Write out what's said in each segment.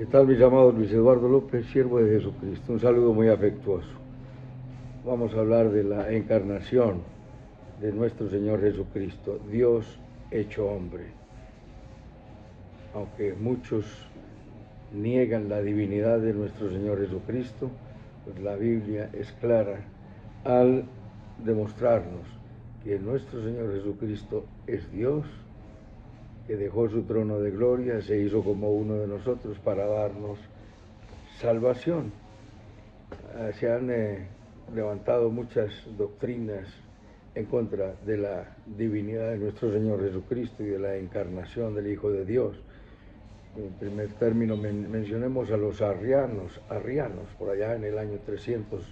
¿Qué tal, mis amados? Luis Eduardo López, siervo de Jesucristo. Un saludo muy afectuoso. Vamos a hablar de la encarnación de nuestro Señor Jesucristo, Dios hecho hombre. Aunque muchos niegan la divinidad de nuestro Señor Jesucristo, pues la Biblia es clara al demostrarnos que nuestro Señor Jesucristo es Dios, que dejó su trono de gloria, se hizo como uno de nosotros para darnos salvación. Se han levantado muchas doctrinas en contra de la divinidad de nuestro Señor Jesucristo y de la encarnación del Hijo de Dios. En primer término mencionemos a los arrianos, por allá en el año 300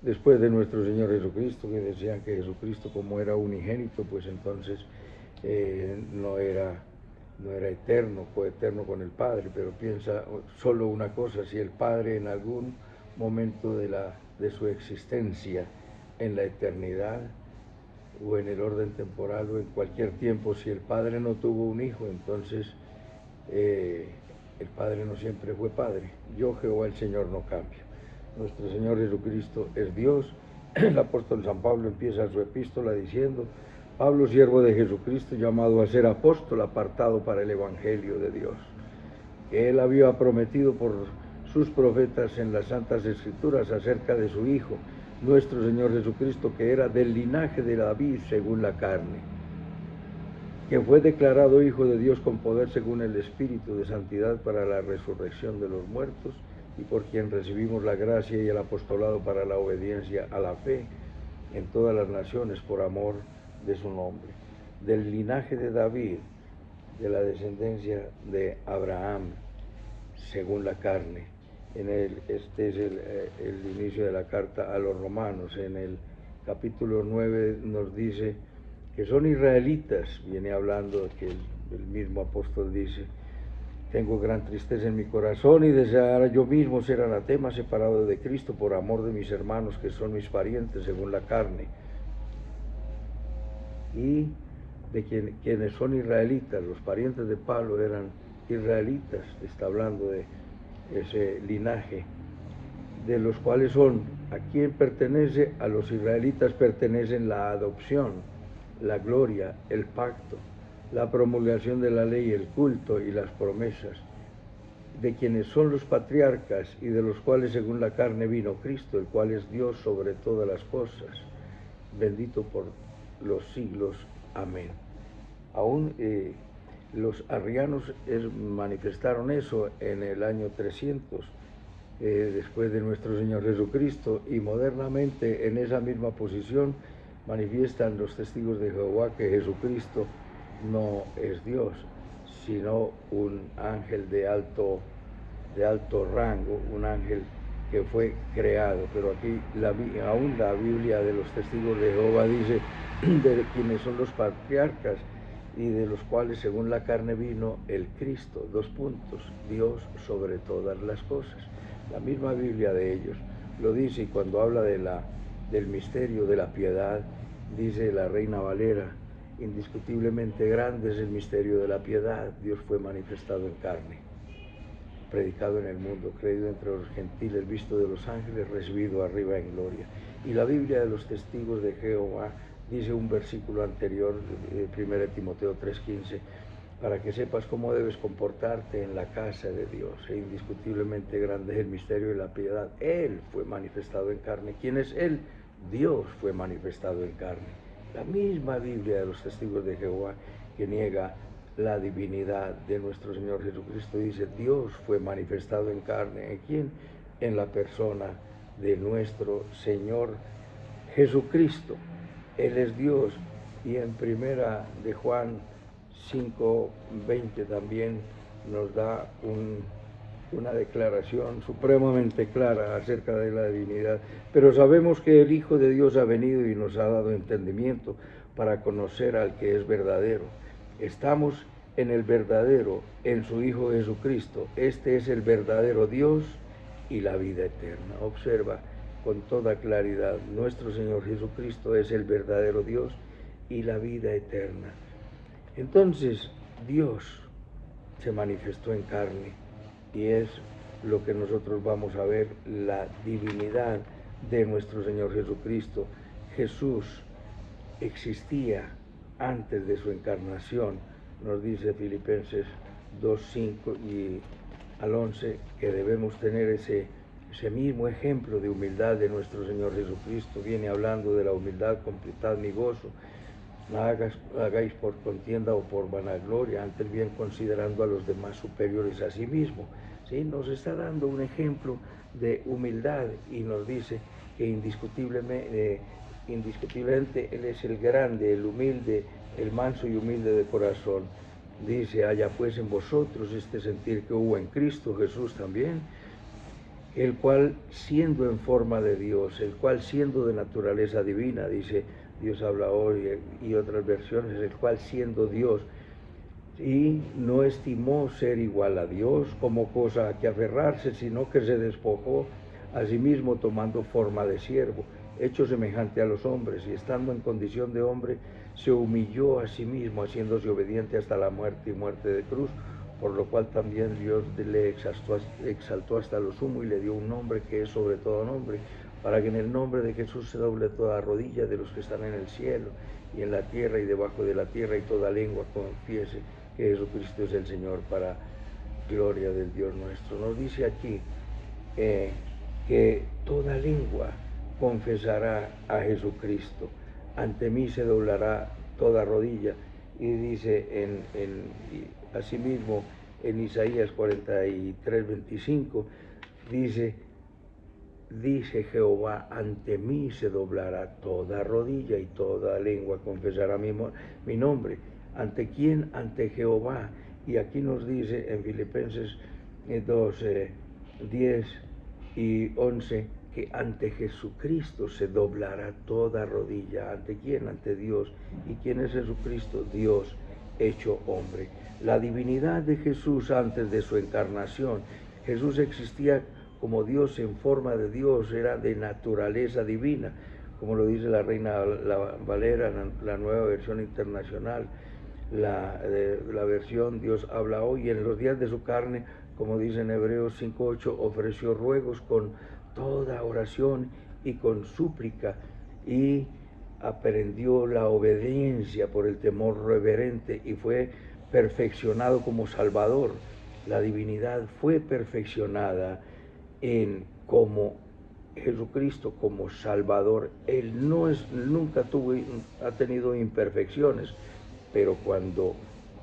después de nuestro Señor Jesucristo, que decían que Jesucristo, como era unigénito, pues entonces no era eterno, coeterno con el Padre. Pero piensa solo una cosa: si el Padre en algún momento de su existencia en la eternidad o en el orden temporal o en cualquier tiempo, si el Padre no tuvo un hijo, entonces el Padre no siempre fue Padre. Yo, Jehová el Señor, no cambio. Nuestro Señor Jesucristo es Dios. El apóstol San Pablo empieza su epístola diciendo: Pablo, siervo de Jesucristo, llamado a ser apóstol, apartado para el Evangelio de Dios, que él había prometido por sus profetas en las Santas Escrituras acerca de su Hijo, nuestro Señor Jesucristo, que era del linaje de David según la carne, que fue declarado Hijo de Dios con poder según el Espíritu de santidad para la resurrección de los muertos, y por quien recibimos la gracia y el apostolado para la obediencia a la fe en todas las naciones por amor de su nombre. Del linaje de David, de la descendencia de Abraham, según la carne. Este es el inicio de la carta a los romanos. En el capítulo 9 nos dice que son israelitas. Viene hablando que el mismo apóstol dice: tengo gran tristeza en mi corazón y deseara yo mismo ser anatema, separado de Cristo, por amor de mis hermanos, que son mis parientes según la carne, y de quienes son israelitas. Los parientes de Pablo eran israelitas. Está hablando de ese linaje, de los cuales son, ¿a quién pertenece? A los israelitas pertenecen la adopción, la gloria, el pacto, la promulgación de la ley, el culto y las promesas, de quienes son los patriarcas y de los cuales según la carne vino Cristo, el cual es Dios sobre todas las cosas, bendito por los siglos. Amén. Aún los arrianos manifestaron eso en el año 300 después de nuestro Señor Jesucristo, y modernamente en esa misma posición manifiestan los testigos de Jehová que Jesucristo no es Dios, sino un ángel de alto rango, un ángel que fue creado. Pero aquí aún la Biblia de los testigos de Jehová dice de quienes son los patriarcas y de los cuales según la carne vino el Cristo, Dios sobre todas las cosas. La misma Biblia de ellos lo dice, y cuando habla del misterio de la piedad, dice la Reina Valera: indiscutiblemente grande es el misterio de la piedad. Dios fue manifestado en carne, predicado en el mundo, creído entre los gentiles, visto de los ángeles, recibido arriba en gloria. Y la Biblia de los testigos de Jehová dice un versículo anterior, 1 Timoteo 3:15, para que sepas cómo debes comportarte en la casa de Dios. E indiscutiblemente grande es el misterio de la piedad. Él fue manifestado en carne. ¿Quién es Él? Dios fue manifestado en carne. La misma Biblia de los testigos de Jehová, que niega la divinidad de nuestro Señor Jesucristo, dice: Dios fue manifestado en carne. ¿En quién? En la persona de nuestro Señor Jesucristo. Él es Dios. Y en primera de Juan 5:20 también nos da una declaración supremamente clara acerca de la divinidad. Pero sabemos que el Hijo de Dios ha venido y nos ha dado entendimiento para conocer al que es verdadero. Estamos en el verdadero, en su Hijo Jesucristo. Este es el verdadero Dios y la vida eterna. Observa con toda claridad: nuestro Señor Jesucristo es el verdadero Dios y la vida eterna. Entonces Dios se manifestó en carne y es lo que nosotros vamos a ver, la divinidad de nuestro Señor Jesucristo. Jesús existía antes de su encarnación, nos dice Filipenses 2:5 y al 11, que debemos tener ese mismo ejemplo de humildad de nuestro Señor Jesucristo. Viene hablando de la humildad, completad mi gozo, no hagáis por contienda o por vanagloria, antes bien considerando a los demás superiores a sí mismo. ¿Sí? Nos está dando un ejemplo de humildad y nos dice que indiscutiblemente Él es el grande, el humilde, el manso y humilde de corazón. Dice, haya pues en vosotros este sentir que hubo en Cristo Jesús también, el cual siendo en forma de Dios, el cual siendo de naturaleza divina, dice, Dios habla hoy y otras versiones, el cual siendo Dios, y no estimó ser igual a Dios como cosa a que aferrarse, sino que se despojó a sí mismo tomando forma de siervo, hecho semejante a los hombres, y estando en condición de hombre, se humilló a sí mismo, haciéndose obediente hasta la muerte y muerte de cruz, por lo cual también Dios le exaltó hasta lo sumo y le dio un nombre que es sobre todo nombre, para que en el nombre de Jesús se doble toda rodilla de los que están en el cielo y en la tierra y debajo de la tierra, y toda lengua confiese que Jesucristo es el Señor, para gloria del Dios nuestro. Nos dice aquí que toda lengua confesará a Jesucristo, ante mí se doblará toda rodilla, y dice asimismo en Isaías 43:25, dice Jehová, ante mí se doblará toda rodilla y toda lengua confesará mi nombre. ¿Ante quién? Ante Jehová. Y aquí nos dice en Filipenses 2:10 y 11, que ante Jesucristo se doblará toda rodilla. ¿Ante quién? Ante Dios. ¿Y quién es Jesucristo? Dios hecho hombre. La divinidad de Jesús antes de su encarnación. Jesús existía como Dios en forma de Dios, era de naturaleza divina, como lo dice la Reina Valera, la nueva versión internacional, la versión Dios habla hoy. En los días de su carne, como dice en Hebreos 5:8, ofreció ruegos con toda oración y con súplica, y aprendió la obediencia por el temor reverente y fue perfeccionado como Salvador. La divinidad fue perfeccionada como Jesucristo como Salvador. Él nunca ha tenido imperfecciones, pero cuando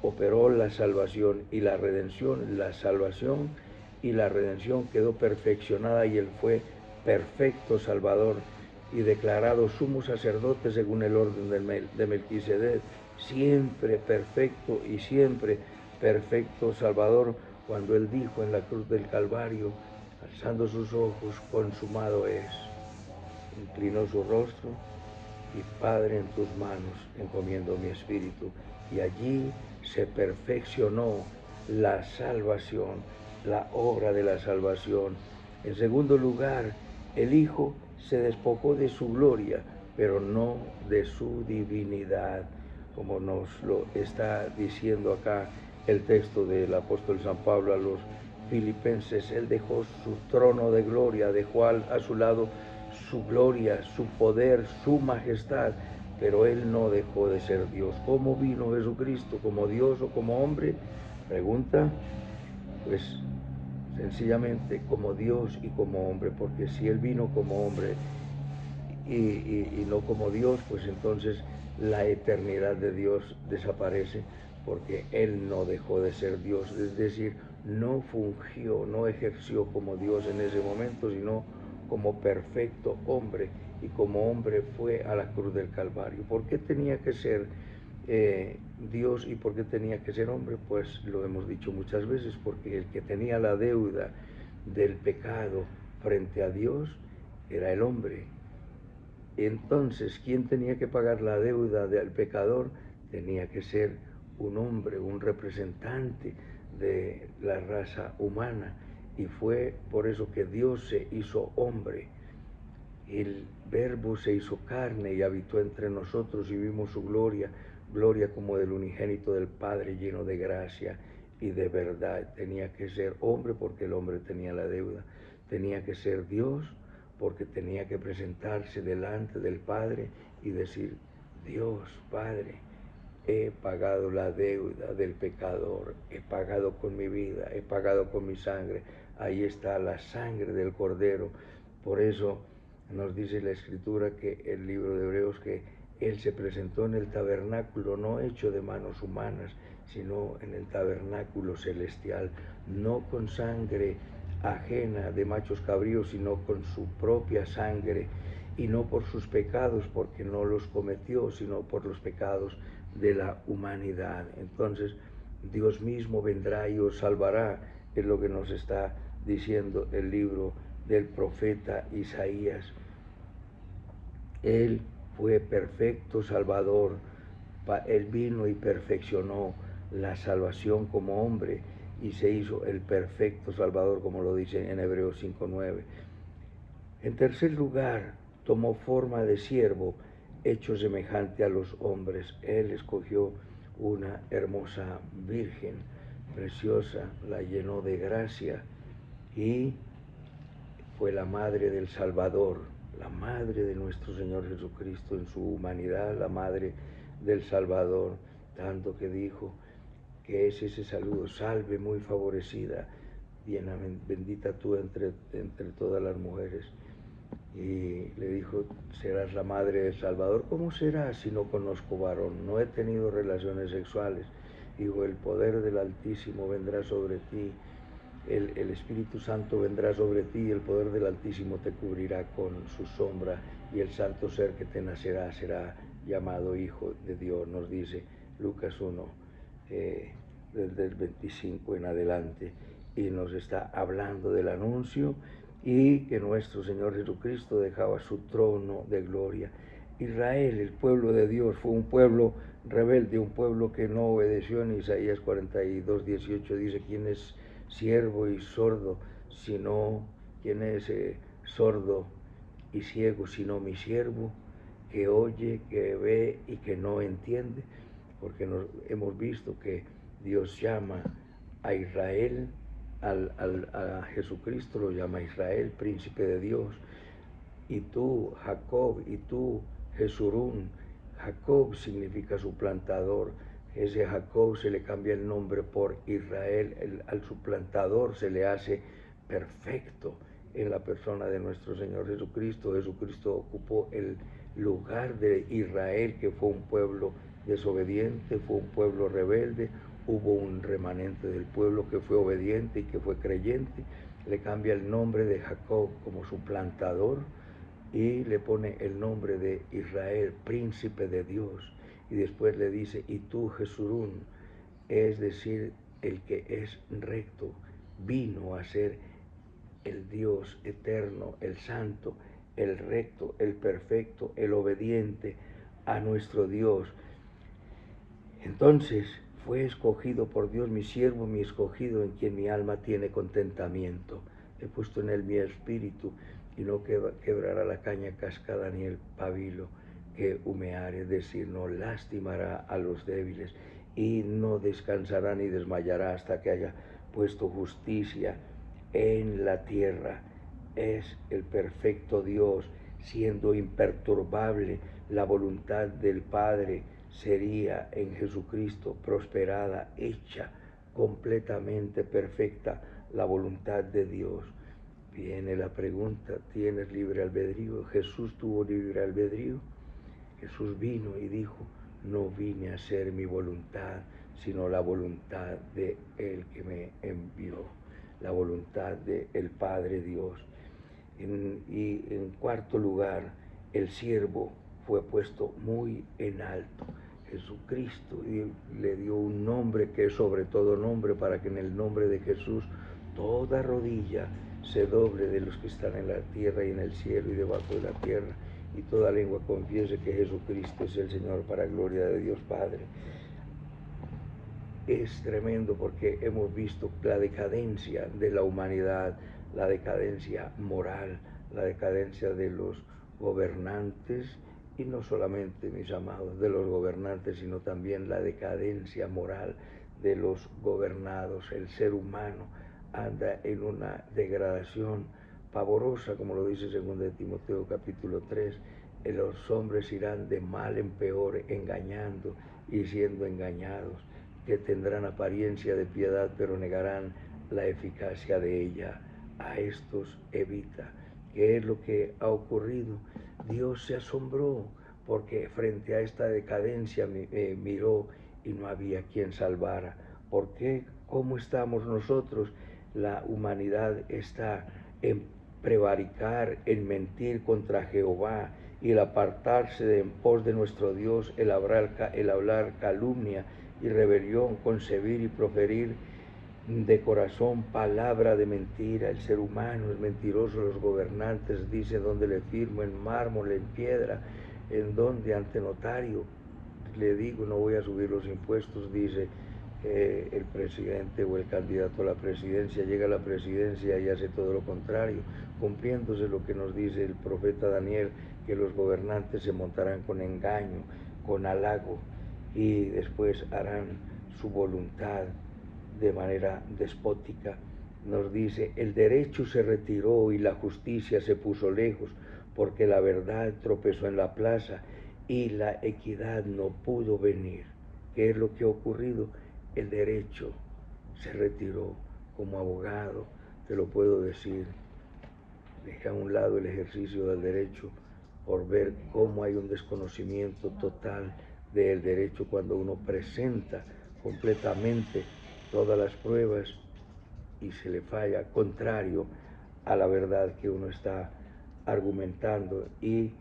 operó la salvación y la redención, la salvación y la redención quedó perfeccionada, y Él fue perfecto Salvador y declarado sumo sacerdote según el orden de Melquisedec, siempre perfecto y siempre perfecto Salvador, cuando Él dijo en la cruz del Calvario, alzando sus ojos, consumado es. Inclinó su rostro y, Padre, en tus manos encomiendo mi espíritu. Y allí se perfeccionó la salvación, la obra de la salvación. En segundo lugar, el Hijo se despojó de su gloria, pero no de su divinidad, como nos lo está diciendo acá el texto del apóstol San Pablo a los Filipenses. Él dejó su trono de gloria, dejó a su lado su gloria, su poder, su majestad, pero Él no dejó de ser Dios. ¿Cómo vino Jesucristo? ¿Como Dios o como hombre? Pregunta. Pues sencillamente como Dios y como hombre, porque si Él vino como hombre y no como Dios, pues entonces la eternidad de Dios desaparece, porque Él no dejó de ser Dios, es decir, no fungió, no ejerció como Dios en ese momento, sino como perfecto hombre, y como hombre fue a la cruz del Calvario. ¿Por qué tenía que ser Dios y por qué tenía que ser hombre? Pues lo hemos dicho muchas veces, porque el que tenía la deuda del pecado frente a Dios era el hombre. Entonces, ¿quién tenía que pagar la deuda del pecador? Tenía que ser un hombre, un representante de la raza humana, y fue por eso que Dios se hizo hombre. El Verbo se hizo carne y habitó entre nosotros, y vimos su gloria, gloria como del unigénito del Padre, lleno de gracia y de verdad. Tenía que ser hombre porque el hombre tenía la deuda. Tenía que ser Dios porque tenía que presentarse delante del Padre y decir: Dios, Padre, he pagado la deuda del pecador, he pagado con mi vida, he pagado con mi sangre. Ahí está la sangre del Cordero. Por eso nos dice la Escritura, que el libro de Hebreos, que Él se presentó en el tabernáculo no hecho de manos humanas, sino en el tabernáculo celestial, no con sangre ajena de machos cabríos, sino con su propia sangre, y no por sus pecados, porque no los cometió, sino por los pecados de la humanidad. Entonces Dios mismo vendrá y os salvará, es lo que nos está diciendo el libro del profeta Isaías. Él fue perfecto Salvador, Él vino y perfeccionó la salvación como hombre y se hizo el perfecto Salvador, como lo dice en Hebreos 5:9. En tercer lugar, tomó forma de siervo, hecho semejante a los hombres. Él escogió una hermosa virgen, preciosa, la llenó de gracia y fue la madre del Salvador, la madre de nuestro Señor Jesucristo en su humanidad, la madre del Salvador, tanto que dijo que es ese saludo: salve muy favorecida, bendita tú entre todas las mujeres. Y le dijo: serás la madre del Salvador. ¿Cómo será si no conozco varón? No he tenido relaciones sexuales. Dijo: el poder del Altísimo vendrá sobre ti, el Espíritu Santo vendrá sobre ti, y el poder del Altísimo te cubrirá con su sombra, y el santo ser que te nacerá será llamado Hijo de Dios, nos dice Lucas 1, desde el 25 en adelante, y nos está hablando del anuncio y que nuestro Señor Jesucristo dejaba su trono de gloria. Israel, el pueblo de Dios, fue un pueblo rebelde, un pueblo que no obedeció. En Isaías 42:18 dice: ¿quién es siervo y sordo, sino quién es sordo y ciego, sino mi siervo, que oye, que ve y que no entiende? Porque hemos visto que Dios llama a Israel, a Jesucristo lo llama Israel, príncipe de Dios, y tú, Jacob, y tú, Jesurún. Jacob significa suplantador. Ese Jacob se le cambia el nombre por Israel. Al suplantador se le hace perfecto en la persona de nuestro Señor Jesucristo. Jesucristo ocupó el lugar de Israel, que fue un pueblo desobediente, fue un pueblo rebelde. Hubo un remanente del pueblo que fue obediente y que fue creyente. Le cambia el nombre de Jacob como suplantador y le pone el nombre de Israel, príncipe de Dios. Y después le dice: y tú, Jesurún, es decir, el que es recto, vino a ser el Dios eterno, el santo, el recto, el perfecto, el obediente a nuestro Dios. Entonces fue escogido por Dios, mi siervo, mi escogido, en quien mi alma tiene contentamiento. He puesto en él mi espíritu, y no quebrará la caña cascada ni el pabilo que humeare, es decir, no lastimará a los débiles, y no descansará ni desmayará hasta que haya puesto justicia en la tierra. Es el perfecto Dios, siendo imperturbable la voluntad del Padre sería en Jesucristo prosperada, hecha completamente perfecta la voluntad de Dios. Viene la pregunta: ¿tienes libre albedrío? Jesús tuvo libre albedrío. Jesús vino y dijo: no vine a hacer mi voluntad, sino la voluntad de el que me envió, la voluntad del Padre Dios. Y en cuarto lugar, el siervo fue puesto muy en alto. Jesucristo le dio un nombre que es sobre todo nombre, para que en el nombre de Jesús toda rodilla se doble, de los que están en la tierra y en el cielo y debajo de la tierra, y toda lengua confiese que Jesucristo es el Señor, para gloria de Dios Padre. Es tremendo, porque hemos visto la decadencia de la humanidad, la decadencia moral, la decadencia de los gobernantes, y no solamente, mis amados, de los gobernantes, sino también la decadencia moral de los gobernados. El ser humano anda en una degradación pavorosa, como lo dice 2 Timoteo capítulo 3. Los hombres irán de mal en peor, engañando y siendo engañados, que tendrán apariencia de piedad, pero negarán la eficacia de ella. A estos evita. ¿Qué es lo que ha ocurrido? Dios se asombró porque frente a esta decadencia miró y no había quien salvara. ¿Por qué? ¿Cómo estamos nosotros? La humanidad está en prevaricar, en mentir contra Jehová, y el apartarse de en pos de nuestro Dios, el hablar calumnia y rebelión, concebir y proferir de corazón palabra de mentira. El ser humano es mentiroso, los gobernantes dicen dónde le firmo, en mármol, en piedra, en donde, ante notario. Le digo, no voy a subir los impuestos, dice el presidente o el candidato a la presidencia, llega a la presidencia y hace todo lo contrario, cumpliéndose lo que nos dice el profeta Daniel, que los gobernantes se montarán con engaño, con halago, y después harán su voluntad de manera despótica. Nos dice, el derecho se retiró y la justicia se puso lejos, porque la verdad tropezó en la plaza y la equidad no pudo venir. ¿Qué es lo que ha ocurrido? El derecho se retiró. Como abogado te lo puedo decir, dejé a un lado el ejercicio del derecho por ver cómo hay un desconocimiento total del derecho cuando uno presenta completamente todas las pruebas y se le falla contrario a la verdad que uno está argumentando y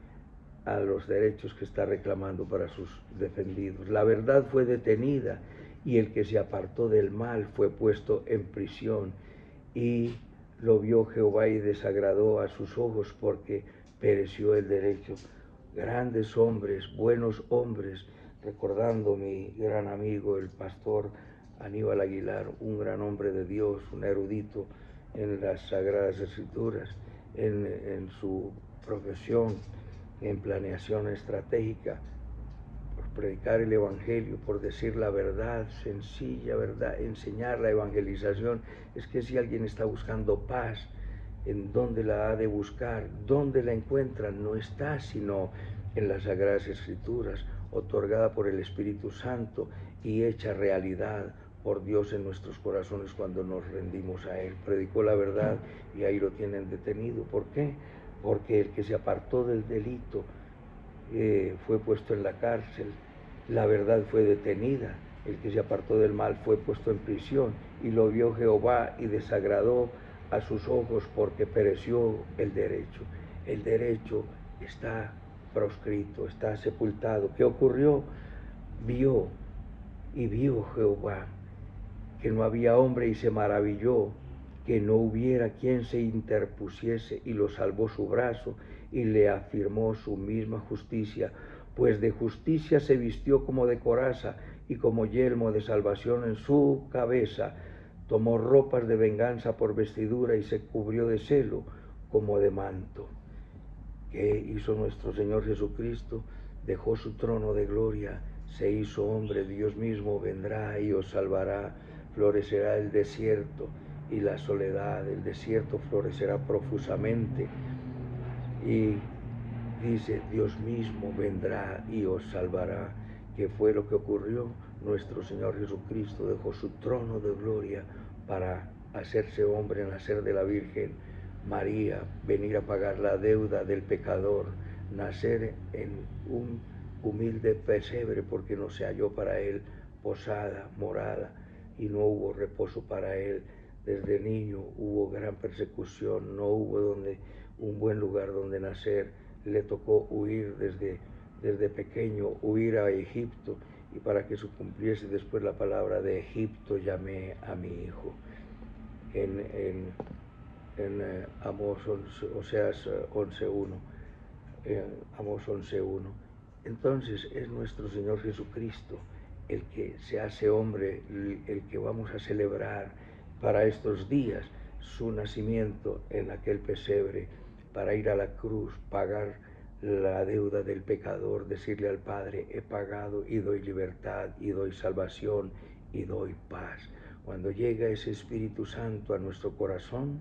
a los derechos que está reclamando para sus defendidos. La verdad fue detenida y el que se apartó del mal fue puesto en prisión, y lo vio Jehová y desagradó a sus ojos porque pereció el derecho. Grandes hombres, buenos hombres, recordando mi gran amigo el pastor Aníbal Aguilar, un gran hombre de Dios, un erudito en las Sagradas Escrituras, en su profesión, en planeación estratégica, por predicar el Evangelio, por decir la verdad, sencilla verdad, enseñar la evangelización. Es que si alguien está buscando paz, ¿en dónde la ha de buscar? ¿Dónde la encuentra? No está sino en las Sagradas Escrituras, otorgada por el Espíritu Santo y hecha realidad por Dios en nuestros corazones cuando nos rendimos a Él. Predicó la verdad y ahí lo tienen detenido. ¿Por qué? Porque el que se apartó del delito fue puesto en la cárcel, la verdad fue detenida, el que se apartó del mal fue puesto en prisión, y lo vio Jehová y desagradó a sus ojos porque pereció el derecho. El derecho está proscrito, está sepultado. ¿Qué ocurrió? Vio Jehová que no había hombre y se maravilló que no hubiera quien se interpusiese, y lo salvó su brazo y le afirmó su misma justicia, pues de justicia se vistió como de coraza y como yelmo de salvación en su cabeza. Tomó ropas de venganza por vestidura y se cubrió de celo como de manto. ¿Qué hizo nuestro Señor Jesucristo? Dejó su trono de gloria, se hizo hombre, Dios mismo vendrá y os salvará. Florecerá el desierto y la soledad, el desierto florecerá profusamente. Y dice, Dios mismo vendrá y os salvará. ¿Qué fue lo que ocurrió? Nuestro Señor Jesucristo dejó su trono de gloria para hacerse hombre, nacer de la Virgen María, venir a pagar la deuda del pecador, nacer en un humilde pesebre porque no se halló para él posada, morada, y no hubo reposo para él. Desde niño hubo gran persecución, no hubo un buen lugar donde nacer. Le tocó huir desde pequeño, huir a Egipto, y para que se cumpliese después la palabra de Egipto llamé a mi hijo. En Amós 11.1, Amós 11.1. Entonces es nuestro Señor Jesucristo el que se hace hombre, el que vamos a celebrar para estos días, su nacimiento en aquel pesebre, para ir a la cruz, pagar la deuda del pecador, decirle al Padre, he pagado y doy libertad y doy salvación y doy paz. Cuando llega ese Espíritu Santo a nuestro corazón,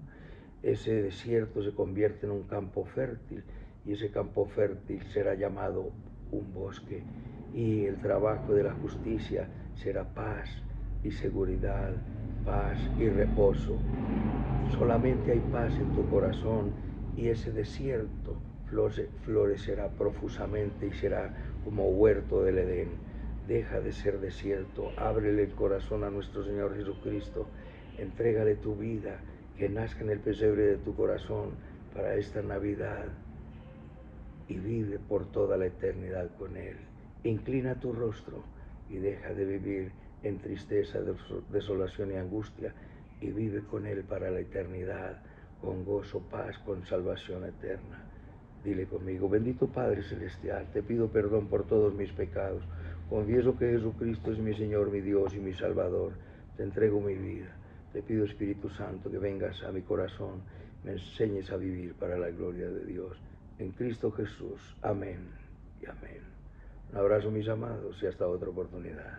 ese desierto se convierte en un campo fértil, y ese campo fértil será llamado un bosque, y el trabajo de la justicia será paz y seguridad, paz y reposo. Solamente hay paz en tu corazón, y ese desierto florecerá profusamente y será como huerto del Edén. Deja de ser desierto, ábrele el corazón a nuestro Señor Jesucristo, entrégale tu vida, que nazca en el pesebre de tu corazón para esta Navidad, y vive por toda la eternidad con Él. Inclina tu rostro y deja de vivir en tristeza, desolación y angustia, y vive con Él para la eternidad, con gozo, paz, con salvación eterna. Dile conmigo: bendito Padre Celestial, te pido perdón por todos mis pecados. Confieso que Jesucristo es mi Señor, mi Dios y mi Salvador. Te entrego mi vida. Te pido, Espíritu Santo, que vengas a mi corazón, me enseñes a vivir para la gloria de Dios. En Cristo Jesús. Amén y amén. Un abrazo, mis amados, y hasta otra oportunidad.